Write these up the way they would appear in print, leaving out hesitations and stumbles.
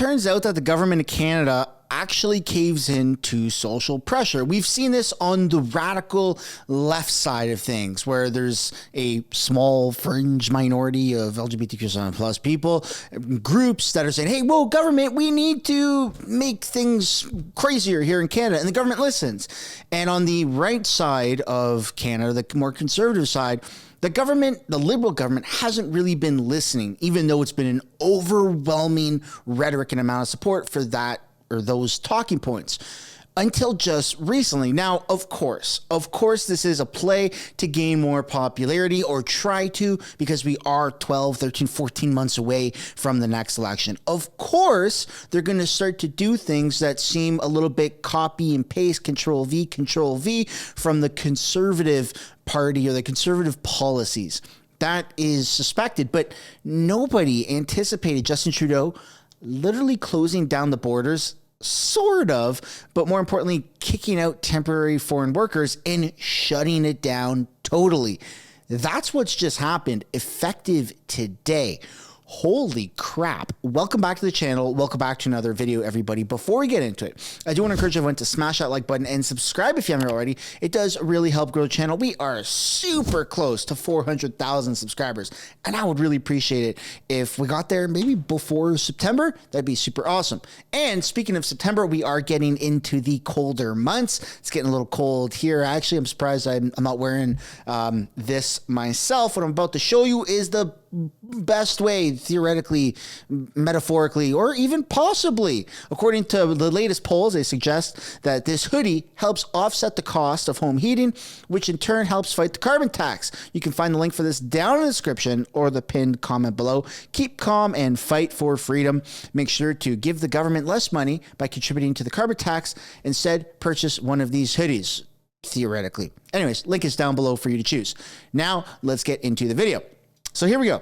turns out that the government of Canada actually caves in to social pressure. We've seen this on the radical left side of things, where there's a small fringe minority of LGBTQ plus people, groups that are saying, hey, whoa, government, we need to make things crazier here in Canada. And the government listens. And on the right side of Canada, the more conservative side, the government, the Liberal government, hasn't really been listening, even though it's been an overwhelming rhetoric and amount of support for that or those talking points until just recently. Now, of course, this is a play to gain more popularity, or try to, because we are 12, 13, 14 months away from the next election. Of course, they're going to start to do things that seem a little bit copy and paste, Control V from the Conservative Party or the conservative policies. That is suspected, but nobody anticipated Justin Trudeau literally closing down the borders, sort of, but more importantly, kicking out temporary foreign workers and shutting it down totally. That's what's just happened, effective today. Holy crap. Welcome back to the channel. Welcome back to another video, everybody. Before we get into it, I do want to encourage everyone to smash that like button and subscribe if you haven't already. It does really help grow the channel. We are super close to 400,000 subscribers, and I would really appreciate it if we got there maybe before September. That'd be super awesome. And speaking of September, we are getting into the colder months. It's getting a little cold here. Actually, I'm surprised I'm not wearing this myself. What I'm about to show you is the best way, theoretically, metaphorically, or even possibly, according to the latest polls, they suggest that this hoodie helps offset the cost of home heating, which in turn helps fight the carbon tax. You can find the link for this down in the description or the pinned comment below. Keep calm and fight for freedom. Make sure to give the government less money by contributing to the carbon tax. Instead, purchase one of these hoodies, theoretically. Anyways, link is down below for you to choose. Now, let's get into the video. So here we go.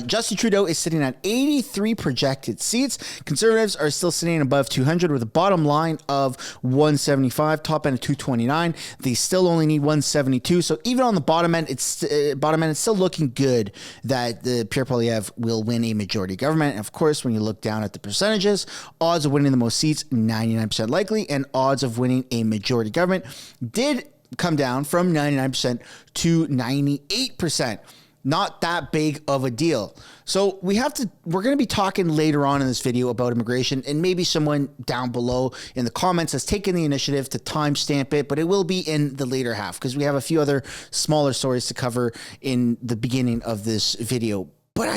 Justin Trudeau is sitting at 83 projected seats. Conservatives are still sitting above 200 with a bottom line of 175, top end of 229. They still only need 172. So even on the bottom end, it's still looking good that the Pierre Poilievre will win a majority government. And of course, when you look down at the percentages, odds of winning the most seats, 99% likely, and odds of winning a majority government did come down from 99% to 98%. Not that big of a deal. So we're going to be talking later on in this video about immigration, and maybe someone down below in the comments has taken the initiative to timestamp it, but it will be in the later half because we have a few other smaller stories to cover in the beginning of this video. But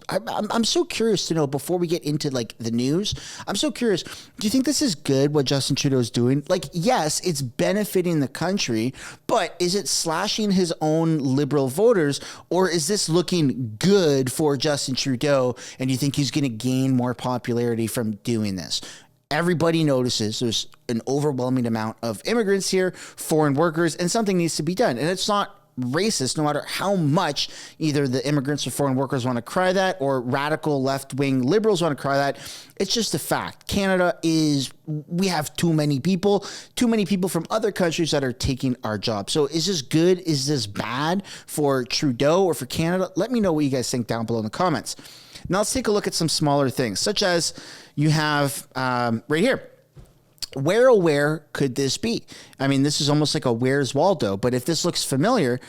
I'm so curious to know, before we get into like the news, I'm so curious, do you think this is good what Justin Trudeau is doing? Like, yes, it's benefiting the country, but is it slashing his own Liberal voters, or is this looking good for Justin Trudeau, and do you think he's going to gain more popularity from doing this? Everybody notices there's an overwhelming amount of immigrants here, foreign workers, and something needs to be done. And it's not racist, no matter how much either the immigrants or foreign workers want to cry that, or radical left-wing liberals want to cry that. It's just a fact. Canada we have too many people from other countries that are taking our jobs. So is this good? Is this bad for Trudeau or for Canada? Let me know what you guys think down below in the comments. Now let's take a look at some smaller things, such as you have right here. Where, oh, where could this be? I mean, this is almost like a Where's Waldo, but if this looks familiar,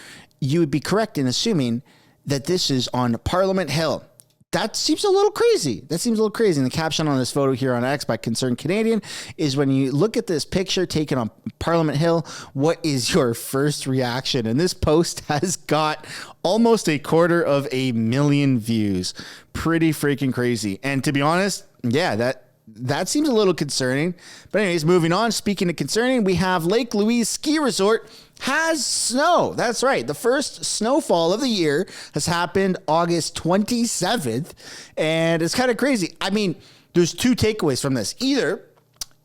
you would be correct in assuming that this is on Parliament Hill. That seems a little crazy. And the caption on this photo here on X by Concerned Canadian is, when you look at this picture taken on Parliament Hill, what is your first reaction? And this post has got almost 250,000 views. Pretty freaking crazy. And to be honest, yeah, that seems a little concerning. But anyways, moving on. Speaking of concerning, we have Lake Louise Ski Resort has snow. That's right. The first snowfall of the year has happened August 27th. And it's kind of crazy. I mean, there's two takeaways from this. Either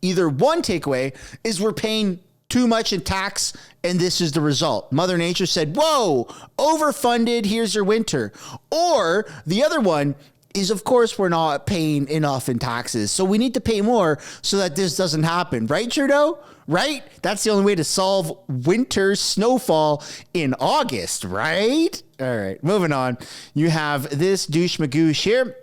one takeaway is we're paying too much in tax, and this is the result. Mother Nature said, whoa, overfunded, here's your winter. Or the other one is, of course, we're not paying enough in taxes, so we need to pay more so that this doesn't happen. Right, Trudeau? Right? That's the only way to solve winter snowfall in August, right? All right, moving on. You have this douche magoosh here.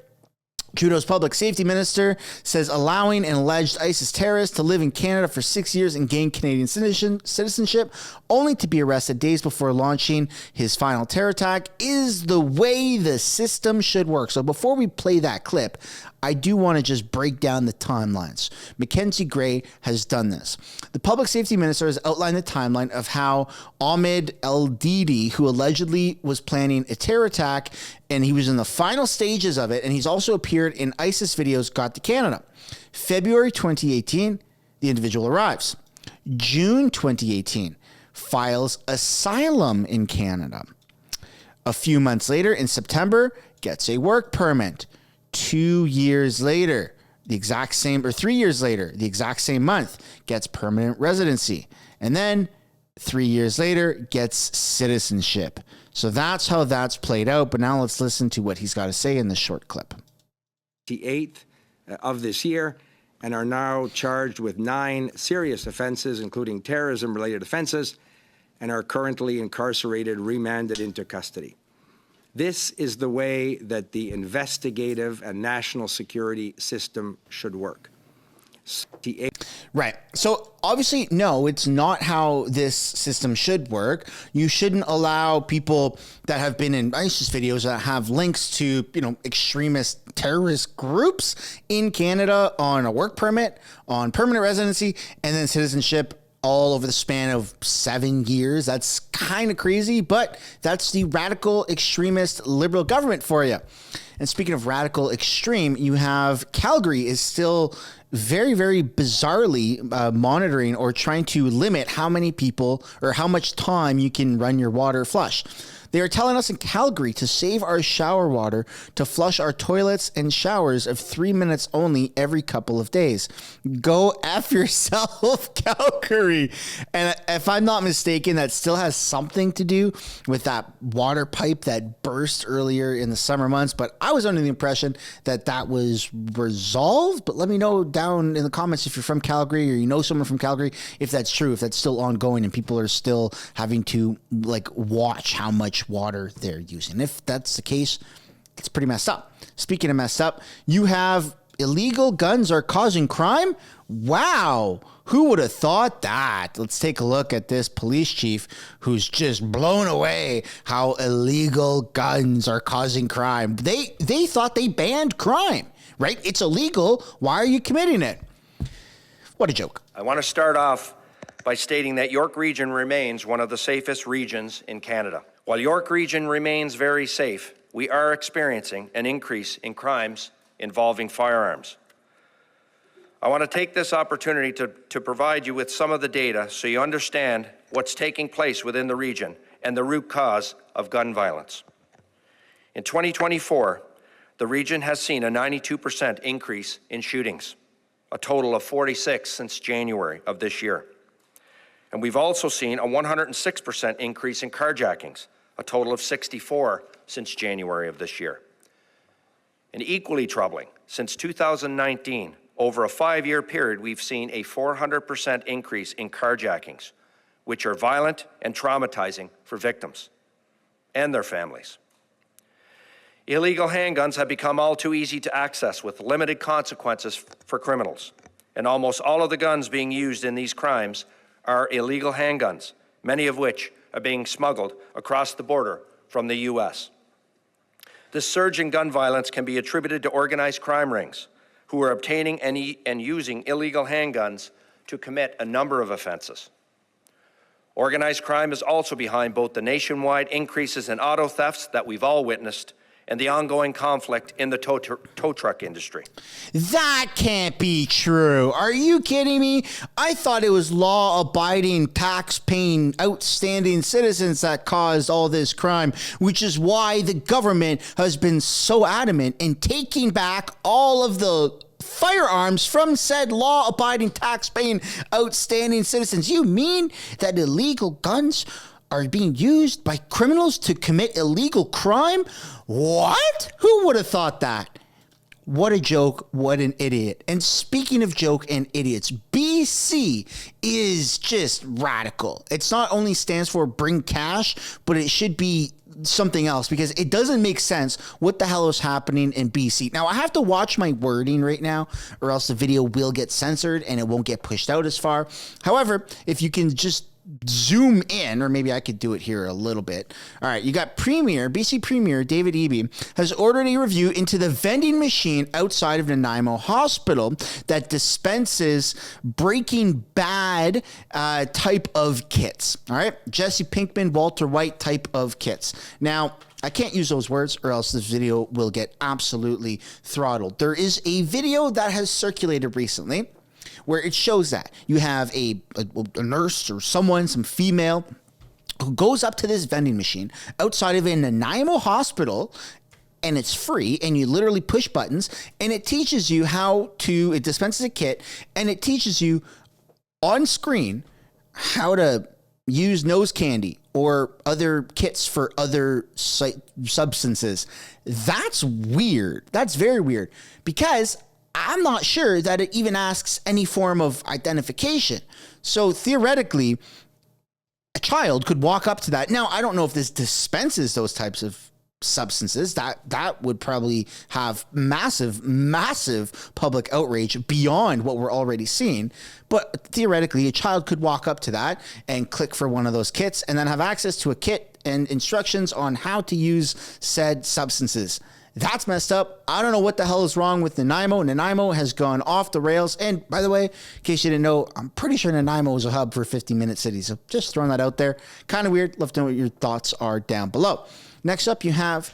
Trudeau's public safety minister says allowing an alleged ISIS terrorist to live in Canada for 6 years and gain Canadian citizenship, only to be arrested days before launching his final terror attack, is the way the system should work. So before we play that clip, I do want to just break down the timelines. Mackenzie Gray has done this. The public safety minister has outlined the timeline of how Ahmed El-Didi, who allegedly was planning a terror attack, and he was in the final stages of it, and he's also appeared in ISIS videos, got to Canada. February 2018, the individual arrives. June 2018, files asylum in Canada. A few months later, in September, gets a work permit. 2 years later, the exact same, or 3 years later, the exact same month, gets permanent residency. And then 3 years later, gets citizenship. So that's how that's played out. But now let's listen to what he's got to say in this short clip. The 8th of this year, and are now charged with 9 serious offenses, including terrorism-related offenses, and are currently incarcerated, remanded into custody. This is the way that the investigative and national security system should work. Right. So obviously, no, it's not how this system should work. You shouldn't allow people that have been in ISIS videos that have links to, extremist terrorist groups in Canada on a work permit, on permanent residency, and then citizenship all over the span of 7 years. That's kind of crazy, but that's the radical extremist liberal government for you. And speaking of radical extreme, you have Calgary is still very, very bizarrely monitoring or trying to limit how many people or how much time you can run your water flush. They are telling us in Calgary to save our shower water to flush our toilets and showers of 3 minutes only every couple of days. Go F yourself, Calgary. And if I'm not mistaken, that still has something to do with that water pipe that burst earlier in the summer months. But I was under the impression that that was resolved. But let me know down in the comments if you're from Calgary or you know someone from Calgary, if that's true, if that's still ongoing and people are still having to watch how much water they're using. If that's the case, it's pretty messed up. Speaking of messed up, you have illegal guns are causing crime. Wow. Who would have thought that? Let's take a look at this police chief who's just blown away how illegal guns are causing crime. They thought they banned crime, right? It's illegal. Why are you committing it? What a joke. I want to start off by stating that York Region remains one of the safest regions in Canada. While York Region remains very safe, we are experiencing an increase in crimes involving firearms. I want to take this opportunity to provide you with some of the data so you understand what's taking place within the region and the root cause of gun violence. In 2024, the region has seen a 92% increase in shootings, a total of 46 since January of this year. And we've also seen a 106% increase in carjackings, a total of 64 since January of this year. And equally troubling, since 2019, over a 5-year period, we've seen a 400% increase in carjackings, which are violent and traumatizing for victims and their families. Illegal handguns have become all too easy to access with limited consequences for criminals. And almost all of the guns being used in these crimes are illegal handguns, many of which are being smuggled across the border from the U.S. This surge in gun violence can be attributed to organized crime rings who are obtaining and using illegal handguns to commit a number of offenses. Organized crime is also behind both the nationwide increases in auto thefts that we've all witnessed and the ongoing conflict in the tow truck industry. That can't be true. Are you kidding me? I thought it was law-abiding, tax-paying, outstanding citizens that caused all this crime, which is why the government has been so adamant in taking back all of the firearms from said law-abiding, tax-paying, outstanding citizens. You mean that illegal guns are being used by criminals to commit illegal crime? What? Who would have thought that? What a joke. What an idiot. And speaking of joke and idiots, BC is just radical. It's not only stands for bring cash, but it should be something else because it doesn't make sense what the hell is happening in BC. Now, I have to watch my wording right now or else the video will get censored and it won't get pushed out as far. However, if you can just zoom in, or maybe I could do it here a little bit. All right, you got BC Premier David Eby has ordered a review into the vending machine outside of Nanaimo Hospital that dispenses Breaking Bad type of kits. All right, Jesse Pinkman, Walter White type of kits. Now, I can't use those words or else this video will get absolutely throttled. There is a video that has circulated recently where it shows that you have a nurse or someone, some female, who goes up to this vending machine outside of a Nanaimo hospital, and it's free, and you literally push buttons, and it teaches you it dispenses a kit, and it teaches you on screen how to use nose candy or other kits for other substances. That's weird. That's very weird because I'm not sure that it even asks any form of identification. So theoretically, a child could walk up to that. Now, I don't know if this dispenses those types of substances. That would probably have massive public outrage beyond what we're already seeing. But theoretically, a child could walk up to that and click for one of those kits and then have access to a kit and instructions on how to use said substances. That's messed up. I don't know what the hell is wrong with Nanaimo. Nanaimo has gone off the rails. And by the way, in case you didn't know, I'm pretty sure Nanaimo is a hub for 50-minute cities. So just throwing that out there. Kind of weird. Love to know what your thoughts are down below. Next up, you have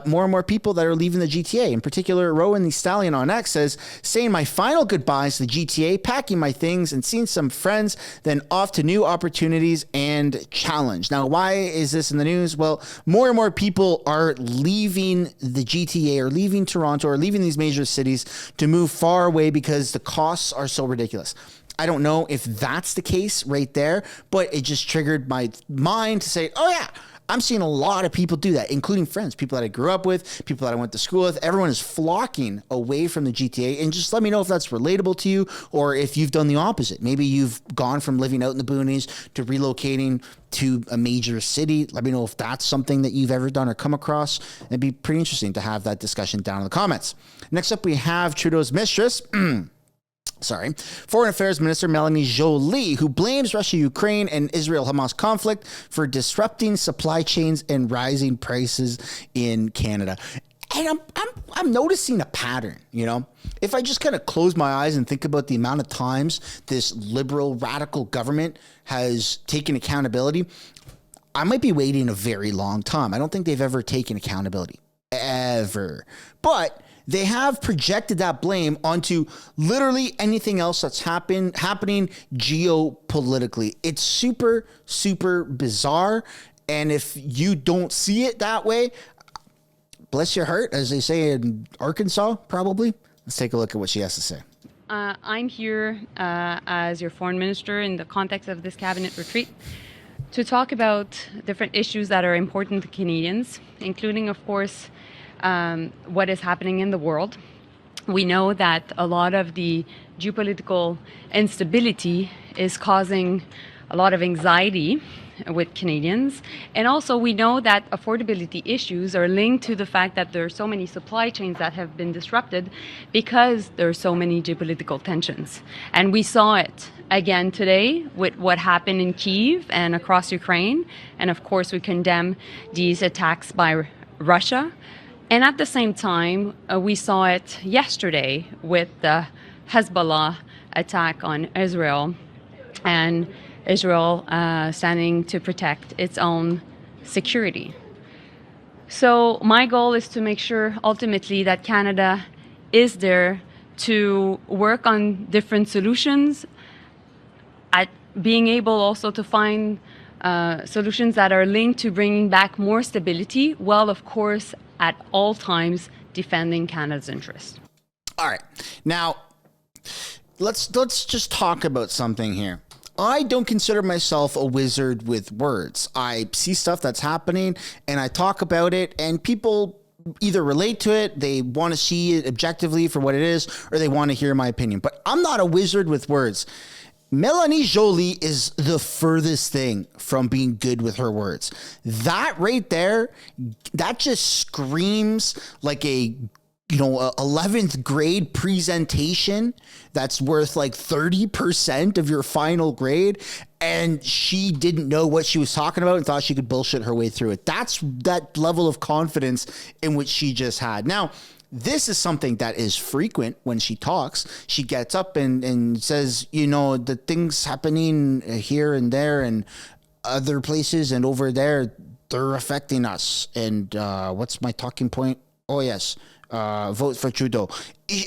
more and more people that are leaving the GTA. In particular, Rowan the Stallion on X says, saying my final goodbyes to the GTA, packing my things and seeing some friends, then off to new opportunities and challenge. Now, why is this in the news? Well, more and more people are leaving the GTA or leaving Toronto or leaving these major cities to move far away because the costs are so ridiculous. I don't know if that's the case right there, but it just triggered my mind to say, oh yeah, I'm seeing a lot of people do that, including friends, people that I grew up with, people that I went to school with. Everyone is flocking away from the GTA. And just let me know if that's relatable to you or if you've done the opposite. Maybe you've gone from living out in the boonies to relocating to a major city. Let me know if that's something that you've ever done or come across. It'd be pretty interesting to have that discussion down in the comments. Next up, we have Trudeau's mistress. Foreign Affairs Minister Melanie Joly, who blames Russia, Ukraine, and Israel-Hamas conflict for disrupting supply chains and rising prices in Canada. And I'm noticing a pattern, you know? If I just kind of close my eyes and think about the amount of times this liberal, radical government has taken accountability, I might be waiting a very long time. I don't think they've ever taken accountability. Ever. But they have projected that blame onto literally anything else that's happening geopolitically. It's super, super bizarre. And if you don't see it that way, bless your heart, as they say in Arkansas, probably. Let's take a look at what she has to say. I'm here as your foreign minister in the context of this cabinet retreat to talk about different issues that are important to Canadians, including, of course, what is happening in the world. We know that a lot of the geopolitical instability is causing a lot of anxiety with Canadians. And also we know that affordability issues are linked to the fact that there are so many supply chains that have been disrupted because there are so many geopolitical tensions. And we saw it again today with what happened in Kyiv and across Ukraine. And of course we condemn these attacks by Russia. And at the same time, we saw it yesterday with the Hezbollah attack on Israel and Israel standing to protect its own security. So my goal is to make sure ultimately that Canada is there to work on different solutions, at being able also to find solutions that are linked to bringing back more stability, while of course at all times defending Canada's interests. All right. Now, let's just talk about something here. I don't consider myself a wizard with words. I see stuff that's happening and I talk about it, and people either relate to it, they want to see it objectively for what it is, or they want to hear my opinion. But I'm not a wizard with words. Melanie Joly is the furthest thing from being good with her words. That right there, that just screams like a 11th grade presentation that's worth like 30% of your final grade. And she didn't know what she was talking about and thought she could bullshit her way through it. That's that level of confidence in which she just had. Now, this is something that is frequent when she talks. She gets up and says, the things happening here and there and other places and over there, they're affecting us. And what's my talking point? Oh, yes. Vote for Trudeau.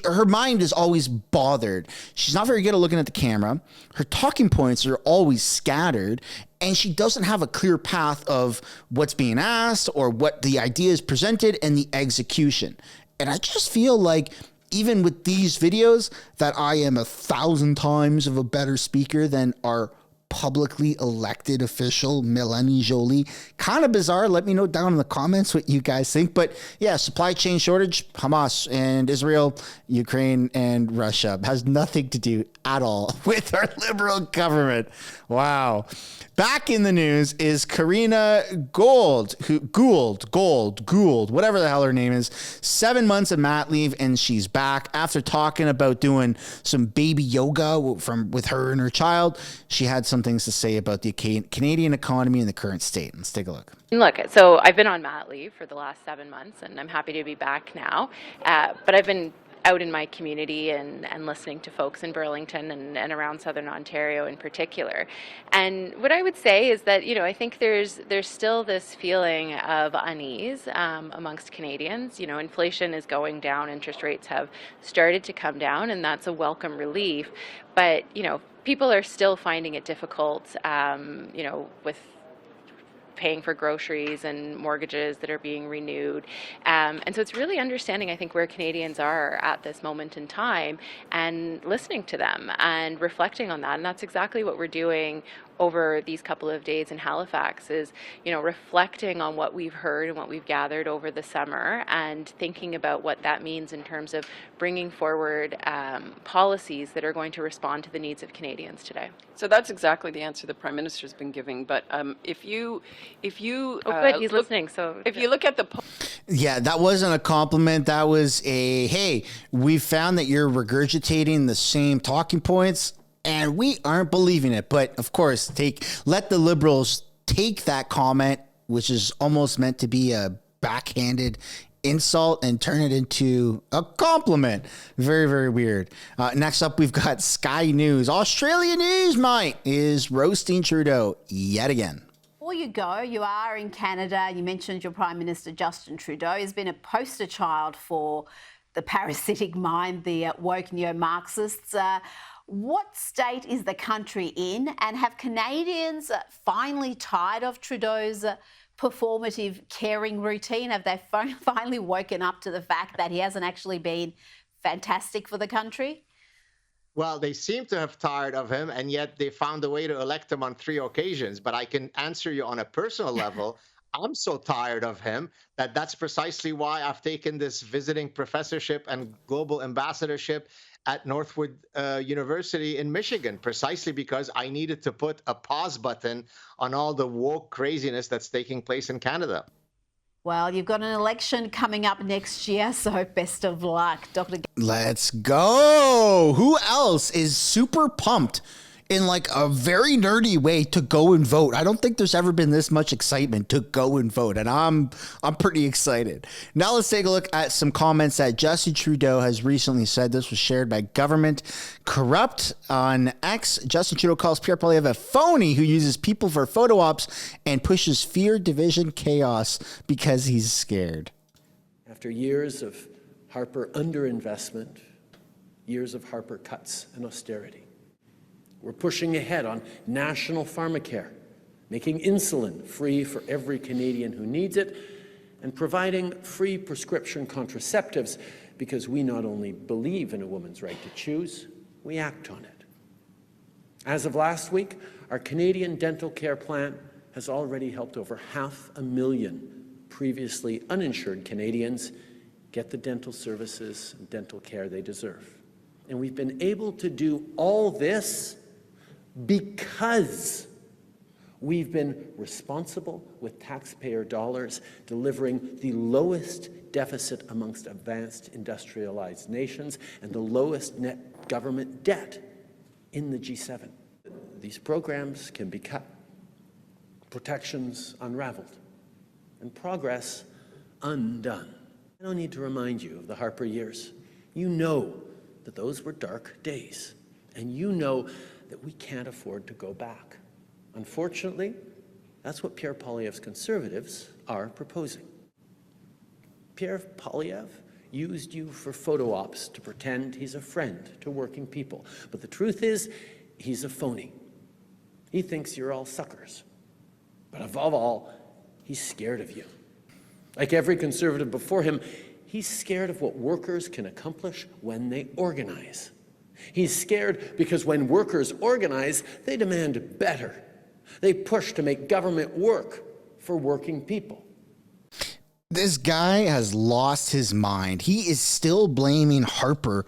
Her mind is always bothered. She's not very good at looking at the camera. Her talking points are always scattered, and she doesn't have a clear path of what's being asked or what the idea is presented and the execution. And I just feel like even with these videos that I am 1,000 times of a better speaker than our publicly elected official, Melanie Joly. Kind of bizarre. Let me know down in the comments what you guys think. But yeah, supply chain shortage, Hamas and Israel, Ukraine and Russia. Has nothing to do at all with our liberal government. Wow. Back in the news is Karina Gould, whatever the hell her name is. 7 months of mat leave, and she's back after talking about doing some baby yoga with her and her child. She had some things to say about the Canadian economy and the current state. Let's take a look. Look, so I've been on mat leave for the last 7 months, and I'm happy to be back now. But I've been out in my community and listening to folks in Burlington and around Southern Ontario in particular. And what I would say is that, I think there's still this feeling of unease amongst Canadians. Inflation is going down, interest rates have started to come down, and that's a welcome relief. But, people are still finding it difficult, with paying for groceries and mortgages that are being renewed. And so it's really understanding, I think, where Canadians are at this moment in time and listening to them and reflecting on that. And that's exactly what we're doing over these couple of days in Halifax is, reflecting on what we've heard and what we've gathered over the summer and thinking about what that means in terms of bringing forward policies that are going to respond to the needs of Canadians today. So that's exactly the answer the Prime Minister's been giving. But if you good, he's listening. So if you look at the yeah, that wasn't a compliment. That was a, hey, we found that you're regurgitating the same talking points and we aren't believing it. But of course, let the Liberals take that comment, which is almost meant to be a backhanded insult, and turn it into a compliment. Very, very weird. Next up, we've got Sky News. Australia News, mate, is roasting Trudeau yet again. Before you go, you are in Canada. You mentioned your Prime Minister, Justin Trudeau, has been a poster child for the parasitic mind, the woke neo-Marxists. What state is the country in? And have Canadians finally tired of Trudeau's performative caring routine? Have they finally woken up to the fact that he hasn't actually been fantastic for the country? Well, they seem to have tired of him, and yet they found a way to elect him on 3 occasions. But I can answer you on a personal level. I'm so tired of him that's precisely why I've taken this visiting professorship and global ambassadorship at Northwood University in Michigan, precisely because I needed to put a pause button on all the woke craziness that's taking place in Canada. Well, you've got an election coming up next year, so best of luck, Dr. Let's go. Who else is super pumped in like a very nerdy way to go and vote? I don't think there's ever been this much excitement to go and vote, and I'm pretty excited. Now let's take a look at some comments that Justin Trudeau has recently said. This was shared by Government Corrupt on X. Justin Trudeau calls Pierre Poilievre a phony who uses people for photo ops and pushes fear, division, chaos because he's scared. After years of Harper underinvestment, years of Harper cuts and austerity, we're pushing ahead on national pharmacare, making insulin free for every Canadian who needs it, and providing free prescription contraceptives because we not only believe in a woman's right to choose, we act on it. As of last week, our Canadian dental care plan has already helped over 500,000 previously uninsured Canadians get the dental services and dental care they deserve. And we've been able to do all this because we've been responsible with taxpayer dollars, delivering the lowest deficit amongst advanced industrialized nations and the lowest net government debt in the G7. These programs can be cut, protections unraveled, and progress undone. I don't need to remind you of the Harper years. You know that those were dark days, and you know that we can't afford to go back. Unfortunately, that's what Pierre Poilievre's Conservatives are proposing. Pierre Poilievre used you for photo ops to pretend he's a friend to working people. But the truth is, he's a phony. He thinks you're all suckers. But above all, he's scared of you. Like every Conservative before him, he's scared of what workers can accomplish when they organize. He's scared because when workers organize, they demand better. They push to make government work for working people. This guy has lost his mind. He is still blaming Harper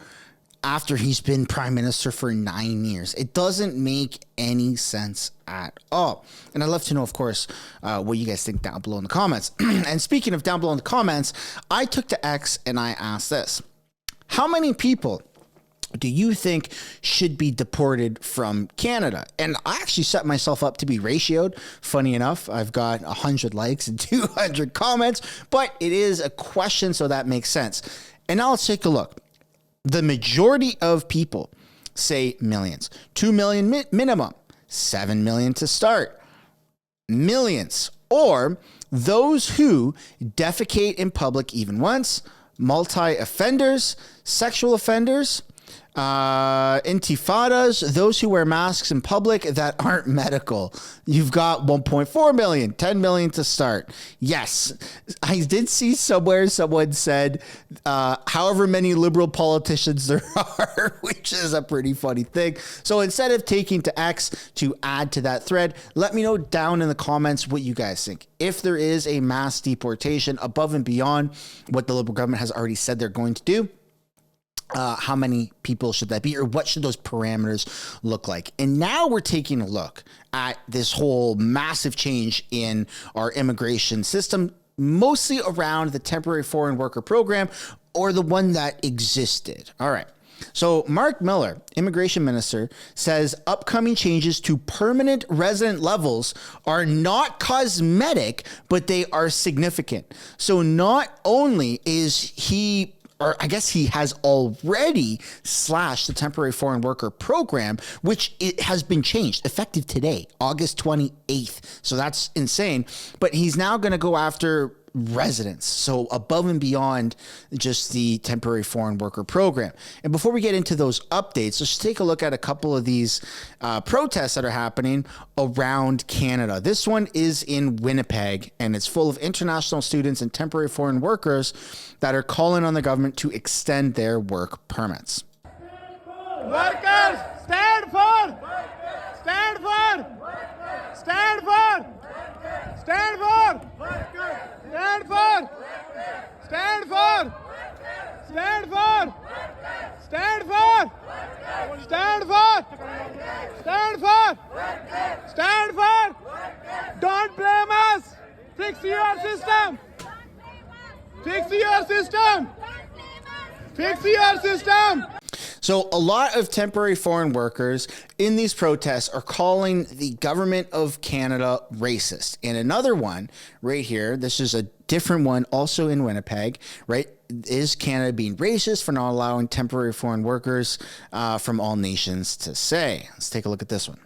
after he's been prime minister for 9 years. It doesn't make any sense at all. And I'd love to know, of course, what you guys think down below in the comments. And speaking of down below in the comments, I took to X and I asked this. How many people do you think should be deported from Canada? And I actually set myself up to be ratioed. Funny enough, I've got 100 likes and 200 comments, but it is a question, so that makes sense. And now let's take a look. The majority of people say millions. 2 million minimum, 7 million to start, millions, or those who defecate in public even once, multi-offenders, sexual offenders, intifadas, those who wear masks in public that aren't medical. You've got 1.4 million, 10 million to start. Yes, I did see somewhere someone said however many liberal politicians there are, which is a pretty funny thing. So instead of taking to X to add to that thread, let me know down in the comments what you guys think. If there is a mass deportation above and beyond what the Liberal government has already said they're going to do, how many people should that be, or what should those parameters look like? And now we're taking a look at this whole massive change in our immigration system, mostly around the temporary foreign worker program or the one that existed. All right. So Mark Miller, immigration minister, says upcoming changes to permanent resident levels are not cosmetic, but they are significant. So not only is he, or I guess he has already slashed the temporary foreign worker program, which it has been changed effective today, August 28th. So that's insane. But he's now going to go after residents, so above and beyond just the temporary foreign worker program. And before we get into those updates, let's take a look at a couple of these protests that are happening around Canada. This one is in Winnipeg, and it's full of international students and temporary foreign workers that are calling on the government to extend their work permits. Workers, stand for! Stand for! Stand for! Stand for! Stand for! Stand for! Stand for! Stand for! Stand for! Stand for! Stand for! Don't blame us! Fix your system! Fix your system! Fix your system! So a lot of temporary foreign workers in these protests are calling the government of Canada racist. And another one right here, this is a different one also in Winnipeg, right? Is Canada being racist for not allowing temporary foreign workers from all nations to say? Let's take a look at this one.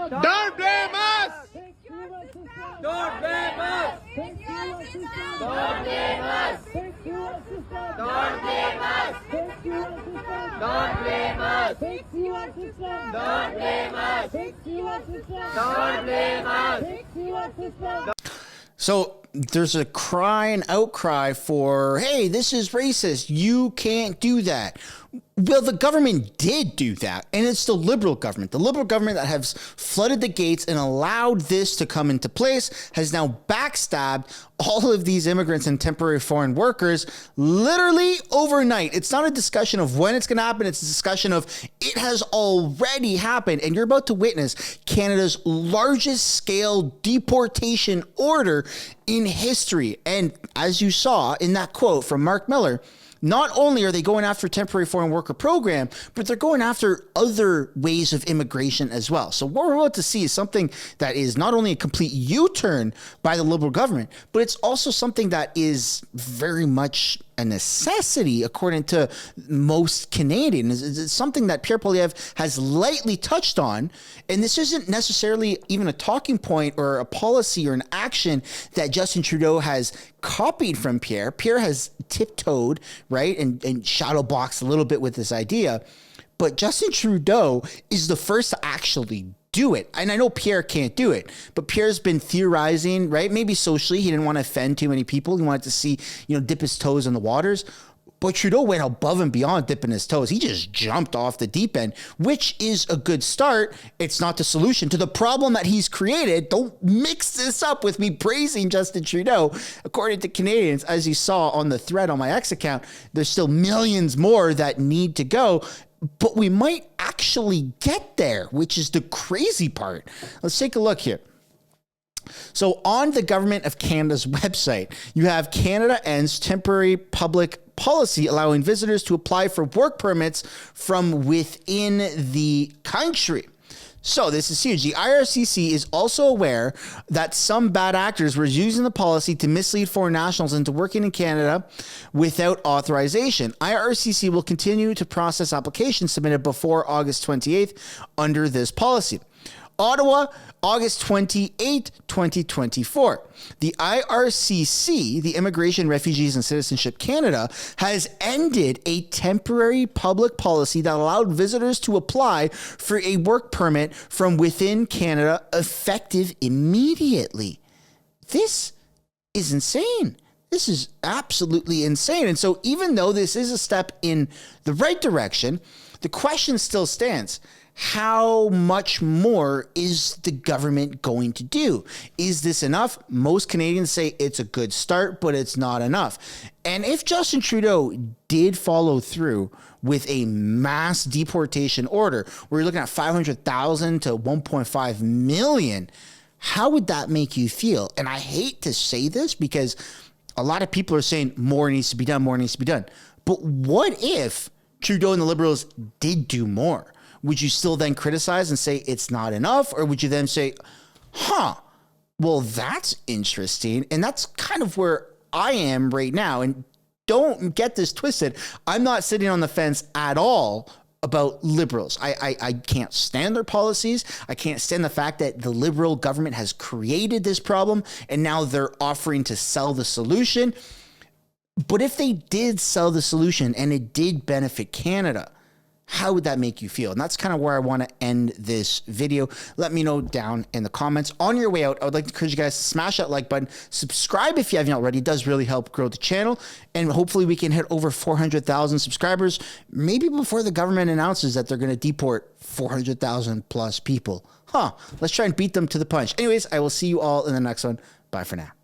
Don't blame us! Don't blame us! Don't blame us! Don't blame us! Don't blame us! Don't blame us! Don't blame us! So there's a cry and outcry for, hey, this is racist. You can't do that. Well, the government did do that, and it's the Liberal government. The Liberal government that has flooded the gates and allowed this to come into place has now backstabbed all of these immigrants and temporary foreign workers literally overnight. It's not a discussion of when it's going to happen. It's a discussion of it has already happened, and you're about to witness Canada's largest scale deportation order in history. And as you saw in that quote from Mark Miller, not only are they going after temporary foreign worker program, but they're going after other ways of immigration as well. So what we're about to see is something that is not only a complete U-turn by the Liberal government, but it's also something that is very much a necessity according to most Canadians. It's something that Pierre Poilievre has lightly touched on, and this isn't necessarily even a talking point or a policy or an action that Justin Trudeau has copied from Pierre. Pierre has tiptoed, right, and shadow boxed a little bit with this idea, but Justin Trudeau is the first to actually do it. And I know Pierre can't do it, but Pierre's been theorizing, right? Maybe socially, he didn't want to offend too many people. He wanted to see, dip his toes in the waters. But Trudeau went above and beyond dipping his toes. He just jumped off the deep end, which is a good start. It's not the solution to the problem that he's created. Don't mix this up with me praising Justin Trudeau. According to Canadians, as you saw on the thread on my X account, there's still millions more that need to go. But we might actually get there, which is the crazy part. Let's take a look here. So on the Government of Canada's website, you have Canada ends temporary public policy allowing visitors to apply for work permits from within the country. So this is huge. The IRCC is also aware that some bad actors were using the policy to mislead foreign nationals into working in Canada without authorization. IRCC will continue to process applications submitted before August 28th under this policy. Ottawa, August 28, 2024. The IRCC, the Immigration, Refugees and Citizenship Canada, has ended a temporary public policy that allowed visitors to apply for a work permit from within Canada effective immediately. This is insane. This is absolutely insane. And so even though this is a step in the right direction, the question still stands. How much more is the government going to do? Is this enough? Most Canadians say it's a good start, but it's not enough. And if Justin Trudeau did follow through with a mass deportation order, where you're looking at 500,000 to 1.5 million, how would that make you feel? And I hate to say this because a lot of people are saying more needs to be done, more needs to be done. But what if Trudeau and the Liberals did do more? Would you still then criticize and say it's not enough? Or would you then say, well, that's interesting. And that's kind of where I am right now. And don't get this twisted. I'm not sitting on the fence at all about Liberals. I can't stand their policies. I can't stand the fact that the Liberal government has created this problem and now they're offering to sell the solution. But if they did sell the solution and it did benefit Canada, how would that make you feel? And that's kind of where I want to end this video. Let me know down in the comments. On your way out, I would like to encourage you guys to smash that like button. Subscribe if you haven't already. It does really help grow the channel. And hopefully we can hit over 400,000 subscribers, maybe before the government announces that they're going to deport 400,000 plus people. Let's try and beat them to the punch. Anyways, I will see you all in the next one. Bye for now.